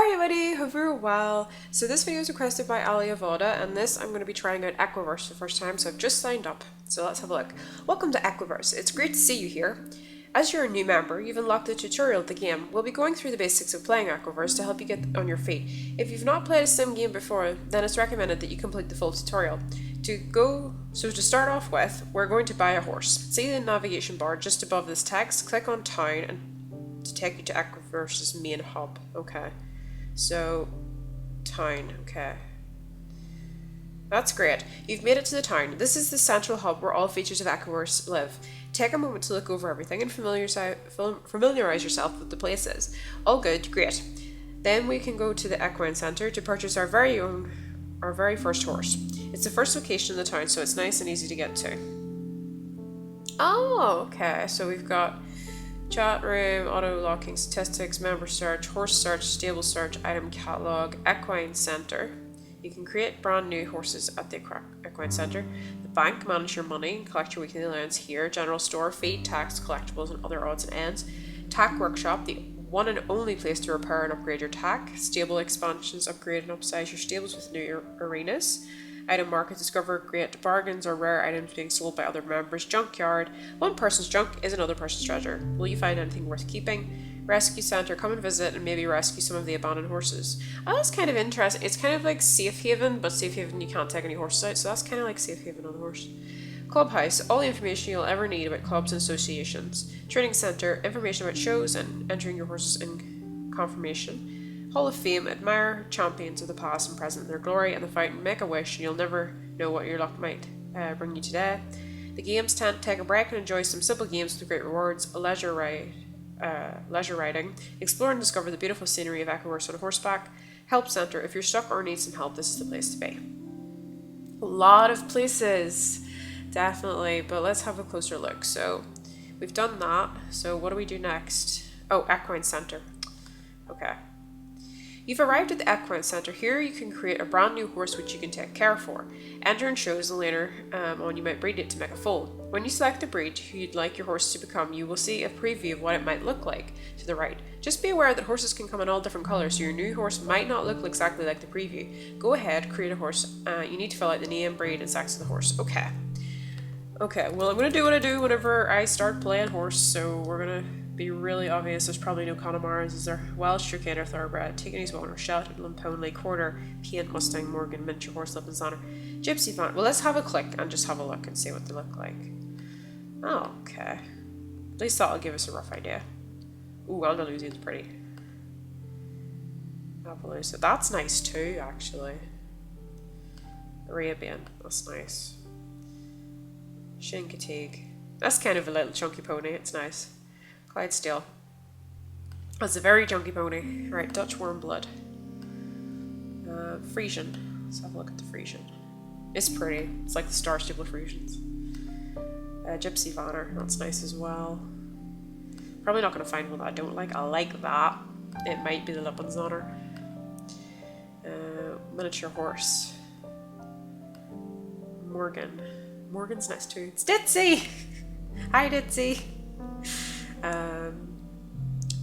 Hi everybody, hope you're well. So this video is requested by Aaliyah Vawda, and this I'm going to be trying out Equiverse for the first time, so I've just signed up. So let's have a look. Welcome to Equiverse. It's great to see you here. As you're a new member, you've unlocked the tutorial of the game. We'll be going through the basics of playing Equiverse to help you get on your feet. If you've not played a sim game before, then it's recommended that you complete the full tutorial. So to start off with, we're going to buy a horse. See the navigation bar just above this text, click on town and to take you to Equiverse's main hub. Okay. So, town, okay. That's great. You've made it to the town. This is the central hub where all features of Equiverse live. Take a moment to look over everything and familiarize yourself with the places. All good, great. Then we can go to the Epcot Center to purchase our very first horse. It's the first location in the town, so it's nice and easy to get to. Oh, okay. So we've got chat room, auto locking, statistics, member search, horse search, stable search, item catalog, Equine Center. You can create brand new horses at the Equine Center. The bank, manage your money, collect your weekly allowance here. General store, feed, tax, collectibles, and other odds and ends. Tack Workshop, the one and only place to repair and upgrade your tack. Stable expansions, upgrade and upsize your stables with new arenas. Item market, discover great bargains or rare items being sold by other members. Junkyard, one person's junk is another person's treasure. Will you find anything worth keeping? Rescue center, come and visit and maybe rescue some of the abandoned horses. Oh, that's kind of interesting. It's kind of like Safe Haven, but Safe Haven you can't take any horses out, so that's kind of like Safe Haven on a horse. Clubhouse, all the information you'll ever need about clubs and associations. Training center, information about shows and entering your horses in confirmation. Hall of Fame, admire champions of the past and present in their glory, and the fountain, make a wish and you'll never know what your luck might bring you today. The games tent, take a break and enjoy some simple games with great rewards. A leisure riding, explore and discover the beautiful scenery of Equiverse on horseback. Help center, if you're stuck or need some help, this is the place to be. A lot of places, definitely, but let's have a closer look. So we've done that, so what do we do next? Oh, Equine Center. Okay. You've arrived at the Epcot Center. Here you can create a brand new horse which you can take care for. Enter in shows and later on you might breed it to make a foal. When you select the breed who you'd like your horse to become, you will see a preview of what it might look like to the right. Just be aware that horses can come in all different colours, so your new horse might not look exactly like the preview. Go ahead, create a horse. You need to fill out the name, breed and sex of the horse. Okay, well I'm going to do what I do whenever I start playing horse, so we're going to be really obvious. There's probably no Connemara's. Is there Welsh, Chicaner, Thoroughbred, Ticonese, Walner, Shelton, Limponley, Quarter, Paint, Mustang, Morgan, Miniature Horse, Lip and Zanner, Gypsy Van. Well, let's have a click and just have a look and see what they look like. Oh, okay. At least that'll give us a rough idea. Ooh, Andalusian's pretty. Appaloosa. That's nice too, actually. Arabian. That's nice. Chincoteague. That's kind of a little chunky pony. It's nice. Clydesdale. That's a very chunky pony. Right, Dutch warm blood. Frisian. Let's have a look at the Frisian. It's pretty. It's like the Star Stable Frisians. Gypsy Vanner. That's nice as well. Probably not going to find one that I don't like. I like that. It might be the Lip and Zanner. Miniature horse. Morgan. Morgan's nice too. It's Ditzy! Hi Ditzy!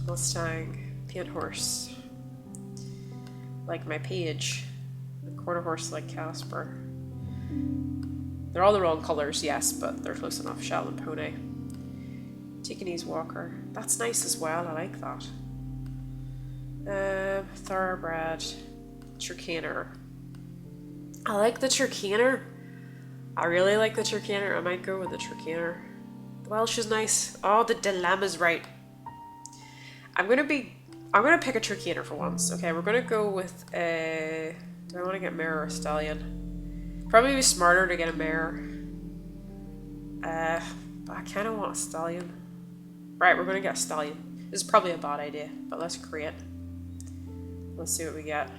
Mustang, paint horse, like my page, a quarter horse like Casper. They're all the wrong colours, yes, but they're close enough. Shetland pony, Ticonese walker. That's nice as well. I like that. Thoroughbred, Chicaner. I like the Chicaner. I really like the Chicaner. I might go with the Chicaner. The Welsh is nice. Oh, the dilemma's right. I'm gonna pick a Chicaner for once. Okay, we're gonna go with a. Do I want to get mare or a stallion? Probably be smarter to get a mare. But I kind of want a stallion. Right, we're gonna get a stallion. This is probably a bad idea, but let's create. Let's see what we get.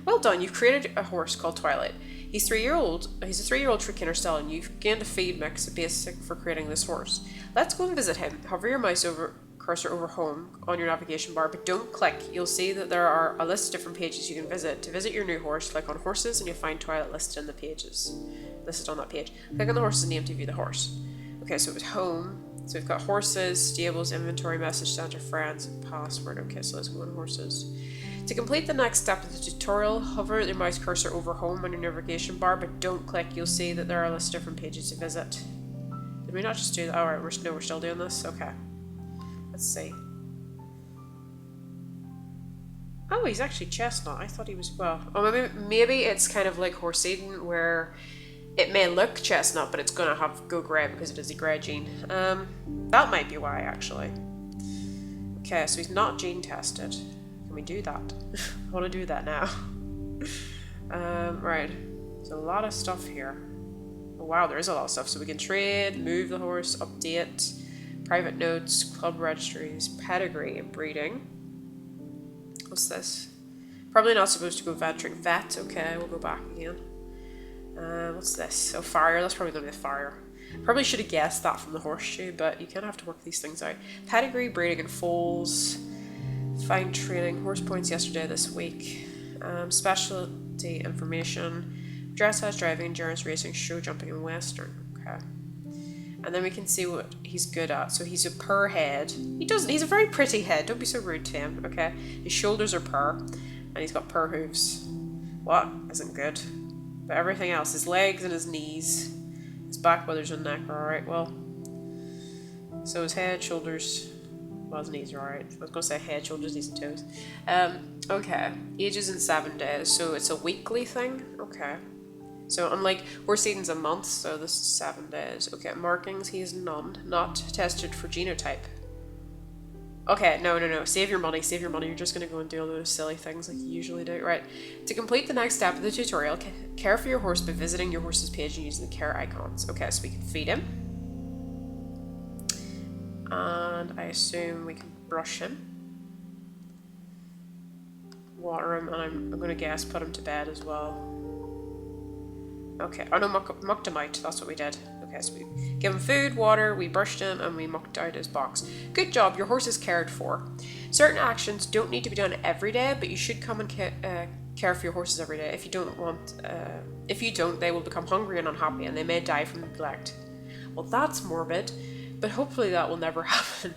Well done, you've created a horse called Twilight. He's a 3-year-old Chicaner stallion. You've gained a feed mix, basic for creating this horse. Let's go and visit him. Hover your mouse cursor over home on your navigation bar, but don't click. You'll see that there are a list of different pages you can visit. To visit your new horse, click on horses and you'll find Twilight listed on that page. Click on the horse's name to view the horse. Okay, so it was home. So we've got horses, stables, inventory, message center, friends, and password. Okay, so let's go on horses. To complete the next step of the tutorial, hover your mouse cursor over home on your navigation bar, but don't click. You'll see that there are a list of different pages to visit. Did we not just do that? Alright, we're still doing this? Okay. Let's see. Oh, he's actually chestnut. I thought he was, well... Oh, maybe it's kind of like horse Eden, where it may look chestnut, but it's going to go grey because it is a grey gene. That might be why, actually. Okay, so he's not gene tested. Can we do that? I want to do that now. Right. There's a lot of stuff here. Oh, wow, there is a lot of stuff. So we can trade, move the horse, update, private notes, club registries, pedigree, and breeding. What's this? Probably not supposed to go venturing. Vet, okay, we'll go back again. What's this? Oh, farrier, that's probably going to be the farrier. Probably should have guessed that from the horseshoe, but you kind of have to work these things out. Pedigree, breeding, and foals. Fine training, horse points yesterday, this week. Specialty information. Dressage, driving, endurance, racing, show jumping, and western. Okay. And then we can see what he's good at. So he's a purr head. He's a very pretty head. Don't be so rude to him, okay? His shoulders are purr, and he's got purr hooves. What? Isn't good. But everything else, his legs and his knees, his back, withers, and neck are alright. Well, so his head, shoulders, well, his knees are alright. I was going to say head, shoulders, knees, and toes. Okay. Ages in 7 days. So it's a weekly thing? Okay. So unlike horse Eden's a month, so this is 7 days. Okay, markings, he has none. Not tested for genotype. Okay, no. Save your money. You're just going to go and do all those silly things like you usually do. Right. To complete the next step of the tutorial, care for your horse by visiting your horse's page and using the care icons. Okay, so we can feed him. And I assume we can brush him. Water him, and I'm going to guess put him to bed as well. Okay, oh no, mucked him out, that's what we did. Okay, so we give him food, water, we brushed him, and we mucked out his box. Good job, your horse is cared for. Certain actions don't need to be done every day, but you should come and care for your horses every day. If you don't, they will become hungry and unhappy, and they may die from neglect. Well, that's morbid, but hopefully that will never happen.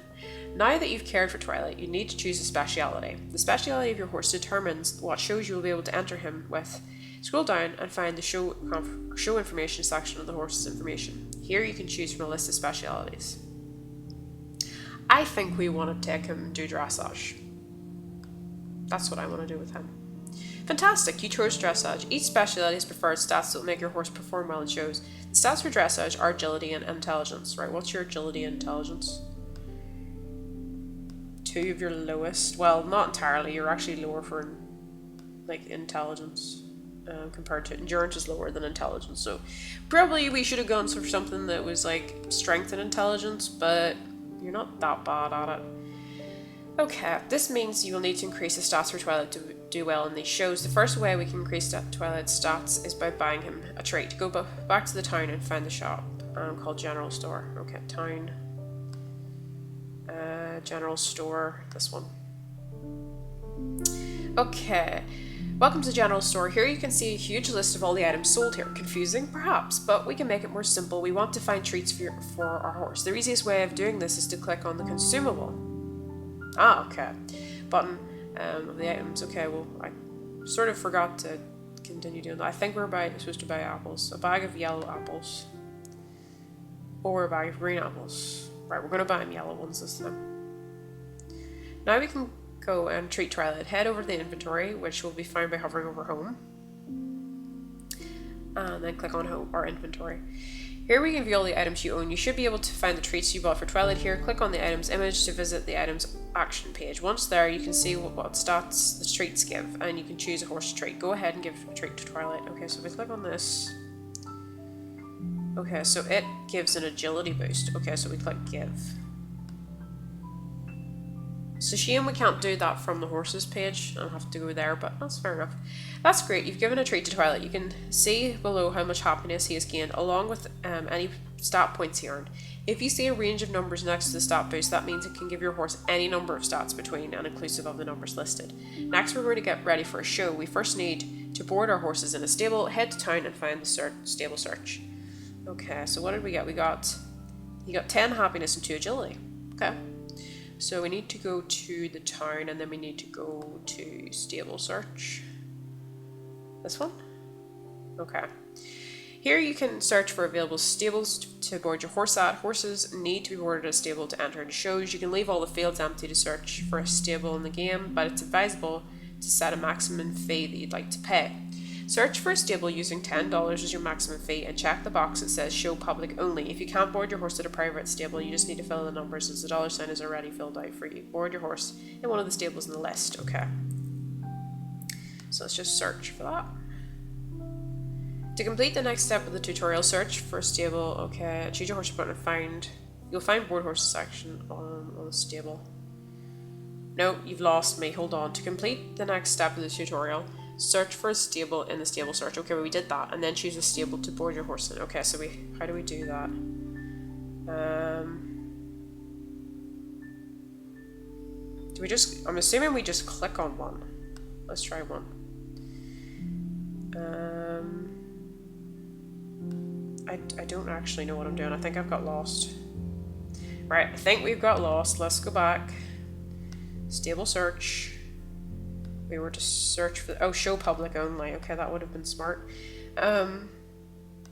Now that you've cared for Twilight, you need to choose a speciality. The speciality of your horse determines what shows you will be able to enter him with. Scroll down and find the show information section of the horse's information. Here you can choose from a list of specialities. I think we want to take him and do dressage. That's what I want to do with him. Fantastic, you chose dressage. Each speciality has preferred stats that will make your horse perform well in shows. The stats for dressage are agility and intelligence. Right, what's your agility and intelligence? 2 of your lowest. Well, not entirely. You're actually lower for like intelligence. Compared to endurance is lower than intelligence, so probably we should have gone for something that was like strength and intelligence, but you're not that bad at it. Okay, this means you will need to increase the stats for Twilight to do well in these shows. The first way we can increase Twilight's stats is by buying him a trait. Go back to the town and find the shop called General Store. Okay, town, General Store, this one. Okay. Welcome to the General Store. Here you can see a huge list of all the items sold here. Confusing, perhaps, but we can make it more simple. We want to find treats for our horse. The easiest way of doing this is to click on the consumable. Ah, okay. Button of the items. Okay, well, I sort of forgot to continue doing that. I think we're supposed to buy apples. A bag of yellow apples. Or a bag of green apples. Right, we're going to buy them yellow ones this time. Now we can go and treat Twilight. Head over to the inventory, which will be found by hovering over home. And then click on home or inventory. Here we can view all the items you own. You should be able to find the treats you bought for Twilight here. Click on the item's image to visit the item's action page. Once there, you can see what stats the treats give, and you can choose a horse trait. Go ahead and give a trait to Twilight. Okay, so if we click on this. Okay, so it gives an agility boost. Okay, so we click give. It's a shame we can't do that from the horses page. I'll have to go there, but that's fair enough. That's great. You've given a treat to Twilight. You can see below how much happiness he has gained, along with any stat points he earned. If you see a range of numbers next to the stat boost, that means it can give your horse any number of stats between and inclusive of the numbers listed. Next, we're going to get ready for a show. We first need to board our horses in a stable, head to town, and find the stable search. Okay, so what did we get? You got 10 happiness and 2 agility. Okay. So we need to go to the town, and then we need to go to stable search. This one? Okay. Here you can search for available stables to board your horse at. Horses need to be boarded at a stable to enter into shows. You can leave all the fields empty to search for a stable in the game, but it's advisable to set a maximum fee that you'd like to pay. Search for a stable using $10 as your maximum fee and check the box that says show public only. If you can't board your horse at a private stable, you just need to fill in the numbers as the dollar sign is already filled out for you. Board your horse in one of the stables in the list. Okay. So let's just search for that. To complete the next step of the tutorial, search for a stable. Okay, choose your horse button and find. You'll find board horses section on the stable. No, you've lost me. Hold on. To complete the next step of the tutorial, search for a stable in the stable search. Okay, well, we did that, and then choose a stable to board your horse in. Okay, so how do we do that? Do we just? I'm assuming we just click on one. Let's try one. I don't actually know what I'm doing. I think I've got lost. Right, I think we've got lost. Let's go back. Stable search. We were to search for... Oh, show public only. Okay, that would have been smart.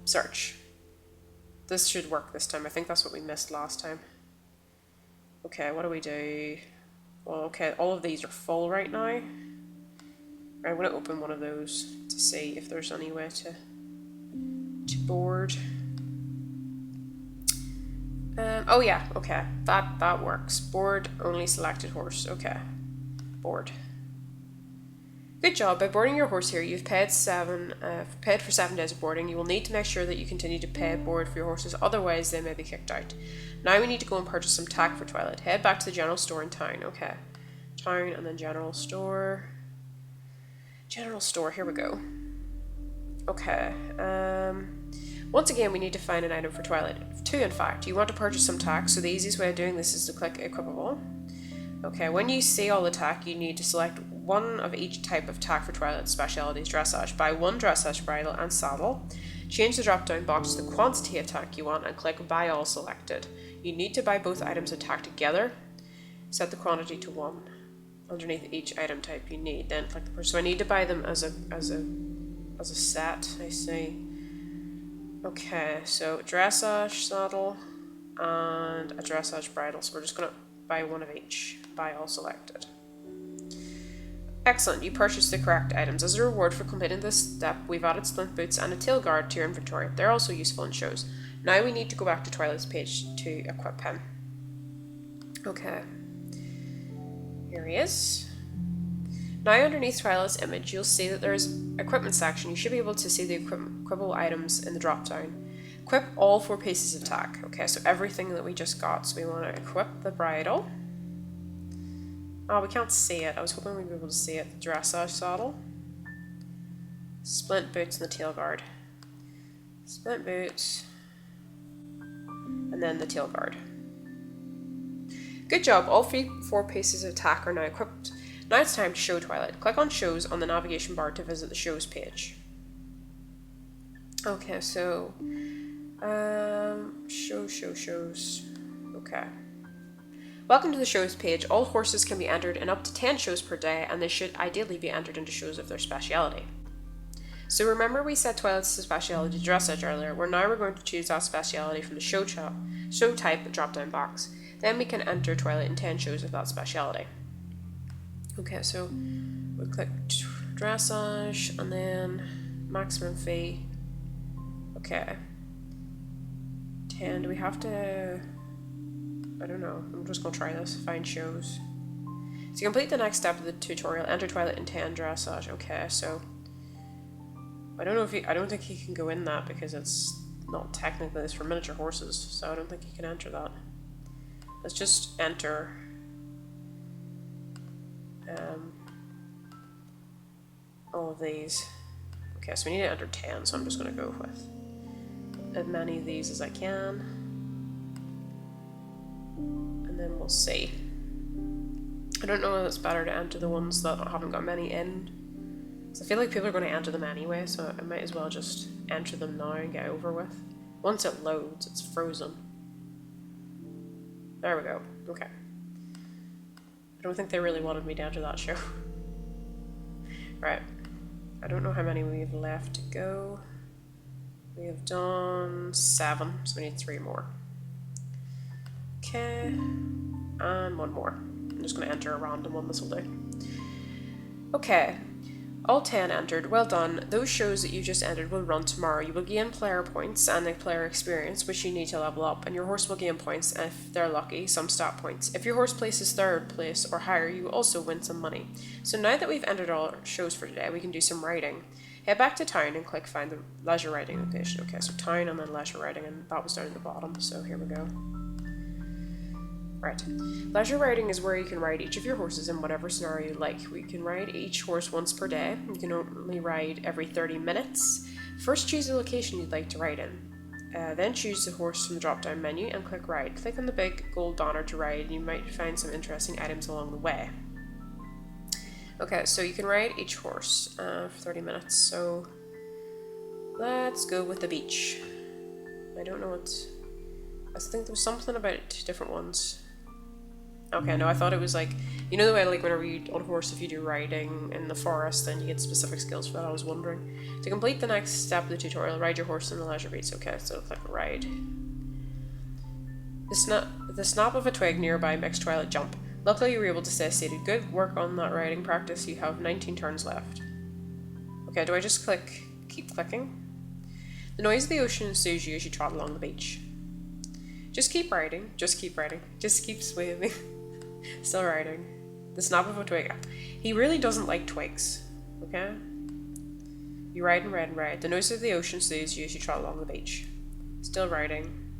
Search. This should work this time. I think that's what we missed last time. Okay, what do we do? Well, okay, all of these are full right now. I'm going to open one of those to see if there's any way to board. Oh yeah, okay, that works. Board only selected horse. Okay, board. Good job. By boarding your horse here, you've paid for 7 days of boarding. You will need to make sure that you continue to pay board for your horses, otherwise they may be kicked out. Now we need to go and purchase some tack for Twilight. Head back to the general store in town. Okay, town and then general store. General store. Here we go. Okay. Once again, we need to find an item for Twilight. 2, in fact. You want to purchase some tack, so the easiest way of doing this is to click Equipable. Okay, when you see all the tack, you need to select one of each type of tack for Twilight specialities dressage. Buy 1 dressage bridle and saddle. Change the drop-down box to the quantity of tack you want and click Buy All selected. You need to buy both items of tack together. Set the quantity to 1 underneath each item type you need. Then click the purchase. So I need to buy them as a set. I see. Okay, so dressage saddle and a dressage bridle. So we're just going to buy 1 of each. Buy all selected. Excellent, you purchased the correct items. As a reward for completing this step, we've added splint boots and a tail guard to your inventory. They're also useful in shows. Now we need to go back to Twilight's page to equip him. Okay. Here he is. Now underneath Twilight's image, you'll see that there's equipment section. You should be able to see the equipable items in the drop down. Equip all 4 pieces of tack. Okay, so everything that we just got. So we want to equip the bridle. Oh, we can't see it. I was hoping we'd be able to see it. The dressage saddle. Splint boots and the tail guard. Splint boots. And then the tail guard. Good job. All 4 pieces of tack are now equipped. Now it's time to show Twilight. Click on Shows on the navigation bar to visit the Shows page. Okay, so shows. Okay. Welcome to the shows page. All horses can be entered in up to 10 shows per day, and they should ideally be entered into shows of their speciality. So remember we said Twilight's speciality dressage earlier. We're going to choose that speciality from the show type drop-down box. Then we can enter Twilight in 10 shows of that speciality. Okay, so we'll click dressage and then maximum fee. Okay. 10, do we have to... I don't know. I'm just going to try this. Find shows. To complete the next step of the tutorial, enter Twilight in 10 dressage. Okay, so... I don't think he can go in that because it's not technically, it's for miniature horses, so I don't think he can enter that. Let's just enter... all of these. Okay, so we need to enter 10, so I'm just going to go with as many of these as I can. And then we'll see. I don't know if it's better to enter the ones that haven't got many in. So I feel like people are going to enter them anyway, so I might as well just enter them now and get over with. Once it loads, it's frozen. There we go. Okay. don't think they really wanted me to enter that show. Right. I don't know how many we have left to go. We have done 7, so we need 3 more. Okay. And 1 more. I'm just going to enter a random one, this will do. Okay. All 10 entered. Well done. Those shows that you just entered will run tomorrow. You will gain player points and a player experience, which you need to level up, and your horse will gain points, and if they're lucky, some stat points. If your horse places 3rd place or higher, you will also win some money. So now that we've entered all our shows for today, we can do some riding. Head back to town and click find the leisure riding location. Okay, so town and then leisure riding, and that was down at the bottom, so here we go. Right. Leisure riding is where you can ride each of your horses in whatever scenario you like. We can ride each horse once per day. You can only ride every 30 minutes. First, choose the location you'd like to ride in. Then choose the horse from the drop-down menu and click ride. Click on the big gold donor to ride, and you might find some interesting items along the way. Okay, so you can ride each horse for 30 minutes. So let's go with the beach. I don't know what... I think there was something about different ones. Okay, no, I thought it was like, you know the way like whenever you on a horse, if you do riding in the forest, then you get specific skills for that. I was wondering. To complete the next step of the tutorial, ride your horse in the leisure beats. Okay, so click ride. The snap of a twig nearby makes Twilight jump. Luckily you were able to stay seated. Good work on that riding practice. You have 19 turns left. Okay, do I just keep clicking? The noise of the ocean ensues you as you trot along the beach. Just keep riding, just keep riding, just keep swimming. Still riding. The snap of a twig. He really doesn't like twigs, okay? You ride and ride and ride. The noise of the ocean soothes you as you trot along the beach. Still riding.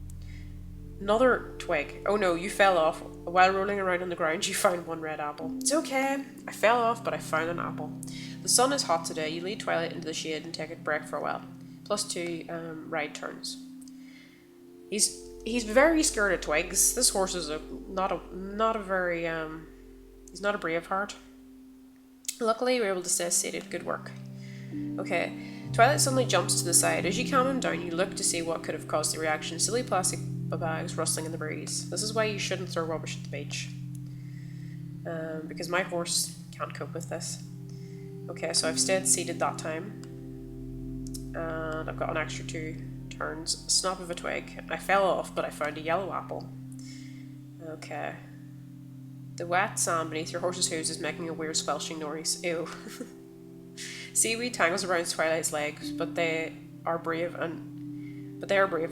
Another twig. Oh no, you fell off. While rolling around on the ground, you found 1 red apple. It's okay. I fell off, but I found an apple. The sun is hot today. You lead Twilight into the shade and take a break for a while. +2 ride turns. He's very scared of twigs. This horse is not a very he's not a brave heart. Luckily, you were able to stay seated. Good work. Okay, Twilight suddenly jumps to the side. As you calm him down, you look to see what could have caused the reaction. Silly plastic bags rustling in the breeze. This is why you shouldn't throw rubbish at the beach. Because my horse can't cope with this. Okay, so I've stayed seated that time, and I've got an extra 2 turns. Snap of a twig. I fell off, but I found a yellow apple. Okay. The wet sand beneath your horse's hooves is making a weird squelching noise. Ew. Seaweed tangles around Twilight's legs, but they are brave and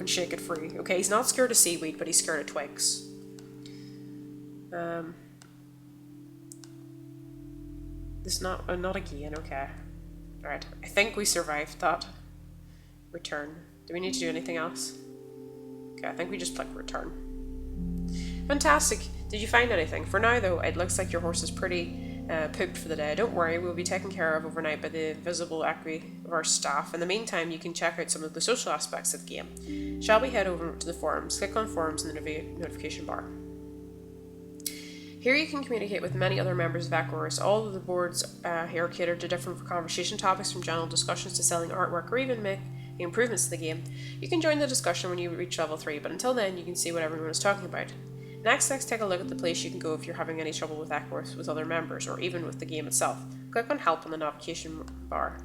shake it free. Okay, he's not scared of seaweed, but he's scared of twigs. Not again. Okay. Alright. I think we survived that. Return. Do we need to do anything else? Okay, I think we just click return. Fantastic! Did you find anything? For now though, it looks like your horse is pretty pooped for the day. Don't worry, we'll be taken care of overnight by the visible Equiverse staff. In the meantime, you can check out some of the social aspects of the game. Shall we head over to the forums? Click on forums in the notification bar. Here you can communicate with many other members of Equiverse. All of the boards here cater to different conversation topics, from general discussions to selling artwork or even making improvements to the game. You can join the discussion when you reach level 3, but until then you can see what everyone is talking about. Next, let's take a look at the place you can go if you're having any trouble with Equiverse with other members, or even with the game itself. Click on help on the navigation bar.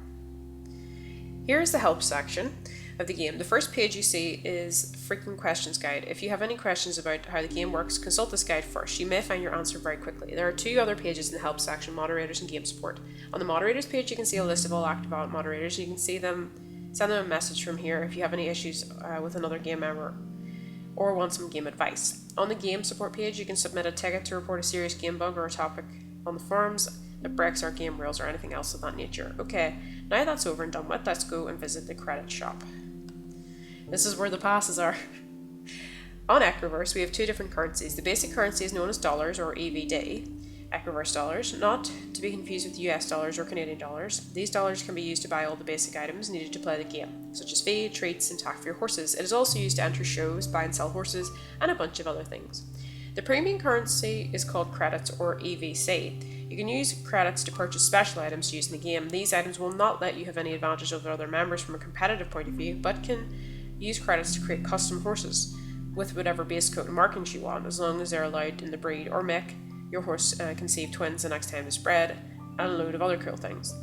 Here is the help section of the game. The first page you see is Frequent Questions Guide. If you have any questions about how the game works, consult this guide first. You may find your answer very quickly. There are 2 other pages in the help section, moderators and game support. On the moderators page, you can see a list of all active moderators. You can see them, send them a message from here if you have any issues with another game member or want some game advice. On the game support page, you can submit a ticket to report a serious game bug or a topic on the forums that breaks our game rules or anything else of that nature. Okay, now that's over and done with, let's go and visit the credit shop. This is where the passes are. On Equiverse, we have 2 different currencies. The basic currency is known as dollars, or EVD, Equiverse dollars, not to be confused with US dollars or Canadian dollars. These dollars can be used to buy all the basic items needed to play the game, such as feed, treats, and tack for your horses. It is also used to enter shows, buy and sell horses, and a bunch of other things. The premium currency is called credits, or EVC. You can use credits to purchase special items to use in the game. These items will not let you have any advantage over other members from a competitive point of view, but can use credits to create custom horses with whatever base coat and markings you want, as long as they're allowed in the breed, or make your horse conceive twins the next time it's bred, and a load of other cool things.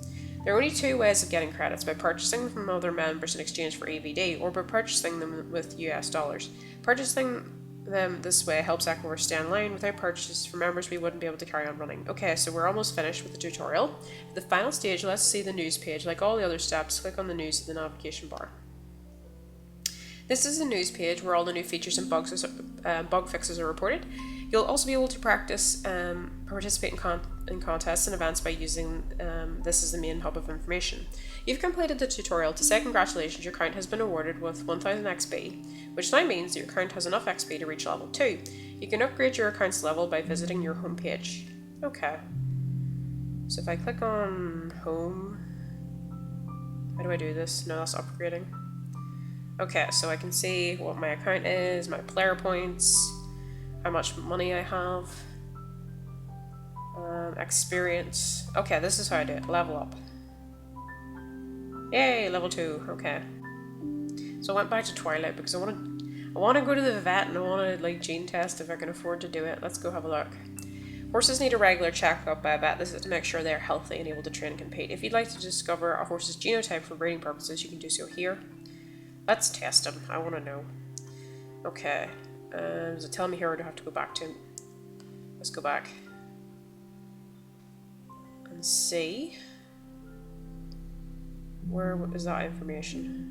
There are only two ways of getting credits: by purchasing them from other members in exchange for AVD, or by purchasing them with US dollars. Purchasing them this way helps Equiverse stay in line. Without purchases from members, we wouldn't be able to carry on running. Okay, so we're almost finished with the tutorial. The final stage, let's see the news page. Like all the other steps, click on the news in the navigation bar. This is the news page where all the new features and bug fixes are reported. You'll also be able to practice, participate in contests and events by using this as the main hub of information. You've completed the tutorial. To say congratulations, your account has been awarded with 1000 XP, which now means that your account has enough XP to reach level 2. You can upgrade your account's level by visiting your home page. Okay. So if I click on home, how do I do this? No, that's upgrading. Okay, so I can see what my account is, my player points, how much money I have, experience. Okay, this is how I do it. Level up. Yay, level 2. Okay. So I went back to Twilight because I want to go to the vet and I want to like gene test if I can afford to do it. Let's go have a look. Horses need a regular checkup by a vet. This is to make sure they are healthy and able to train and compete. If you'd like to discover a horse's genotype for breeding purposes, you can do so here. Let's test him. I want to know. Okay. Does it tell me here or do I have to go back to him? Let's go back. And see. Where is that information?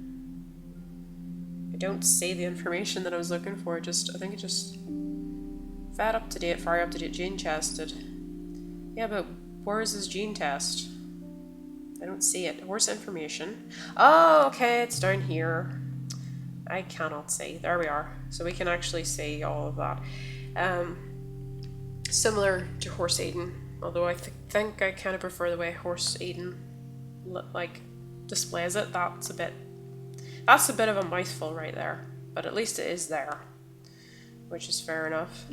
I don't see the information that I was looking for. I think it just vet up to date, fire up to date, gene tested. Yeah, but where is his gene test? I don't see it. Horse information. Oh, okay, it's down here. I cannot see. There we are. So we can actually see all of that. Similar to Horse Eden, although I think I kind of prefer the way Horse Eden like displays it. That's a bit of a mouthful right there, but at least it is there, which is fair enough.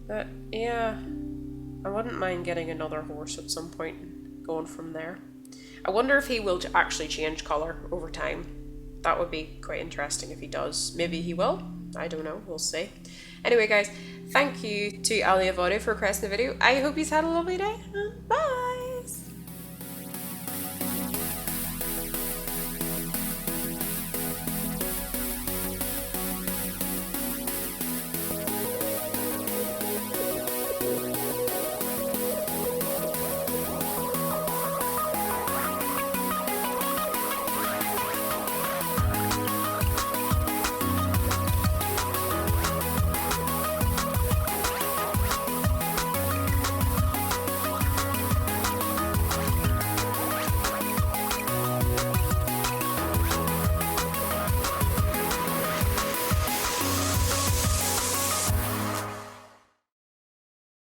But yeah, I wouldn't mind getting another horse at some point, going from there. I wonder if he will actually change colour over time. That would be quite interesting if he does. Maybe he will. I don't know. We'll see. Anyway, guys, thank you to Aaliyah Vawda for requesting the video. I hope you've had a lovely day. Bye!